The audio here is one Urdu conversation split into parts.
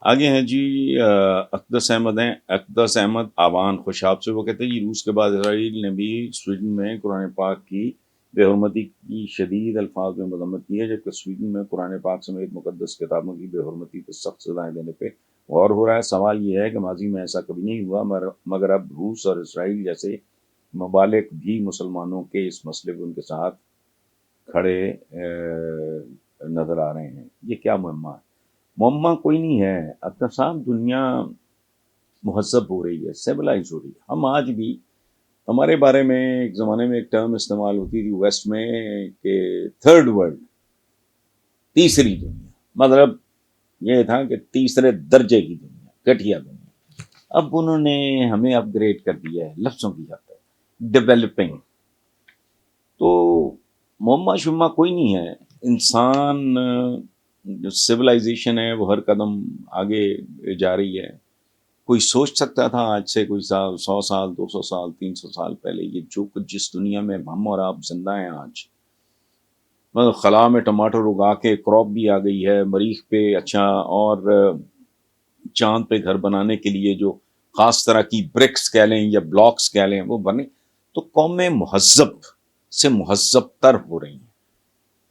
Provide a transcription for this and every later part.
آگے ہیں جی اقدس احمد ہیں، اقدس احمد آوان خوشاب سے. وہ کہتے ہیں جی روس کے بعد اسرائیل نے بھی سویڈن میں قرآن پاک کی بے حرمتی کی شدید الفاظ میں مذمت کی ہے، جبکہ سویڈن میں قرآن پاک سمیت مقدس کتابوں کی بے حرمتی پر سخت سزائیں دینے پہ غور ہو رہا ہے. سوال یہ ہے کہ ماضی میں ایسا کبھی نہیں ہوا، مگر اب روس اور اسرائیل جیسے ممالک بھی مسلمانوں کے اس مسئلے کو ان کے ساتھ کھڑے نظر آ رہے ہیں. یہ کیا معمہ ہے؟ معمہ کوئی نہیں ہے اکرم صاحب. دنیا مہذب ہو رہی ہے، سیولائز ہو رہی ہے. ہم آج بھی ہمارے بارے میں ایک زمانے میں ایک ٹرم استعمال ہوتی تھی ویسٹ میں کہ تھرڈ ورلڈ، تیسری دنیا. مطلب یہ تھا کہ تیسرے درجے کی دنیا، گٹھیا دنیا. اب انہوں نے ہمیں اپ گریڈ کر دیا ہے لفظوں کی حد تک، ڈیولپنگ. تو معمہ شمہ کوئی نہیں ہے. انسان جو سویلائزیشن ہے وہ ہر قدم آگے جا رہی ہے. کوئی سوچ سکتا تھا آج سے کوئی 100 سال 200 سال 300 سال پہلے یہ جو کچھ جس دنیا میں ہم اور آپ زندہ ہیں آج، مطلب خلا میں ٹماٹر اگا کے کراپ بھی آ گئی ہے، مریخ پہ اچھا، اور چاند پہ گھر بنانے کے لیے جو خاص طرح کی برکس کہہ لیں یا بلاکس کہہ لیں وہ بنے. تو قومیں مہذب سے مہذب تر ہو رہی ہیں،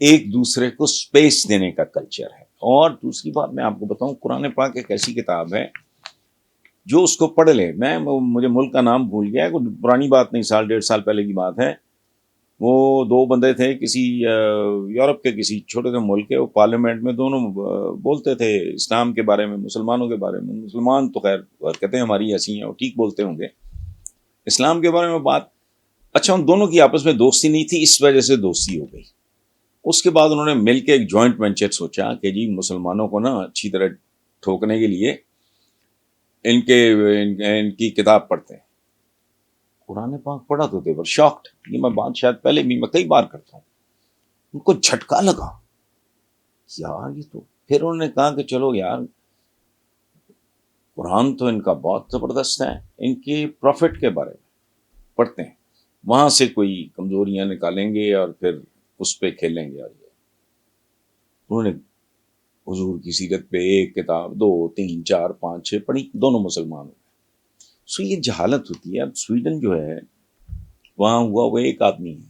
ایک دوسرے کو سپیس دینے کا کلچر ہے. اور دوسری بات میں آپ کو بتاؤں، قرآن پاک ایک ایسی کتاب ہے جو اس کو پڑھ لے. مجھے ملک کا نام بھول گیا ہے، کوئی پرانی بات نہیں، 1.5 سال پہلے کی بات ہے. وہ دو بندے تھے کسی یورپ کے کسی چھوٹے سے ملک کے، وہ پارلیمنٹ میں دونوں بولتے تھے اسلام کے بارے میں، مسلمانوں کے بارے میں. مسلمان تو خیر کہتے ہیں ہماری ایسی ہیں، وہ ٹھیک بولتے ہوں گے. اسلام کے بارے میں بات، اچھا ان دونوں کی آپس میں دوستی نہیں تھی، اس وجہ سے دوستی ہو گئی. اس کے بعد انہوں نے مل کے ایک جوائنٹ وینچر سوچا کہ جی مسلمانوں کو نا اچھی طرح ٹھوکنے کے لیے ان کی کتاب پڑھتے ہیں. قرآن پاک پڑھا تو دے ور شاکڈ. یہ میں بات شاید پہلے بھی میں کئی بار کرتا ہوں. ان کو جھٹکا لگا یار یہ تو. پھر انہوں نے کہا کہ چلو یار قرآن تو ان کا بہت زبردست ہے، ان کے پروفٹ کے بارے میں پڑھتے ہیں، وہاں سے کوئی کمزوریاں نکالیں گے اور پھر اس پہ کھیلیں گے. اور انہوں نے حضور کی سیرت پہ ایک کتاب 2 3 4 5 6 پڑھی، دونوں مسلمان ہو گئے. سو یہ جہالت ہوتی ہے. اب سویڈن جو ہے وہاں ہوا وہ ایک آدمی ہے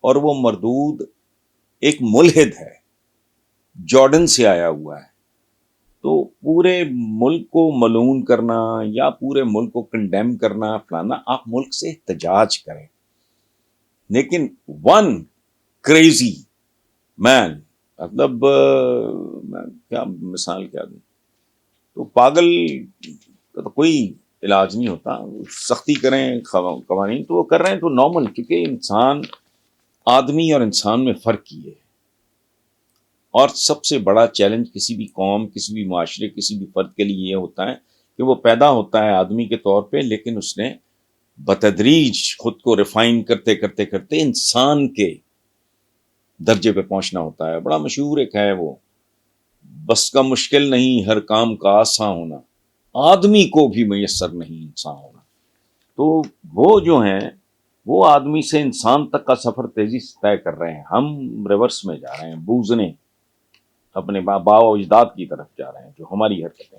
اور وہ مردود ایک ملحد ہے، جارڈن سے آیا ہوا ہے. تو پورے ملک کو ملعون کرنا یا پورے ملک کو کنڈیم کرنا فلانا، آپ ملک سے احتجاج کریں، لیکن ون کریزی مین، مطلب میں کیا مثال کیا دوں. تو پاگل کا تو کوئی علاج نہیں ہوتا. سختی کریں قوانین تو وہ کر رہے ہیں تو نارمل، کیونکہ انسان آدمی اور انسان میں فرق ہی ہے. اور سب سے بڑا چیلنج کسی بھی قوم، کسی بھی معاشرے، کسی بھی فرد کے لیے یہ ہوتا ہے کہ وہ پیدا ہوتا ہے آدمی کے طور پہ، لیکن اس نے بتدریج خود کو ریفائن کرتے کرتے کرتے انسان کے درجے پہ پہنچنا ہوتا ہے. بڑا مشہور ایک ہے وہ، بس کا مشکل نہیں ہر کام کا آسان ہونا، آدمی کو بھی میسر نہیں انسان ہونا. تو وہ جو ہیں وہ آدمی سے انسان تک کا سفر تیزی سے طے کر رہے ہیں. ہم ریورس میں جا رہے ہیں، بوزنے اپنے باؤ اجداد کی طرف جا رہے ہیں جو ہماری حرکتیں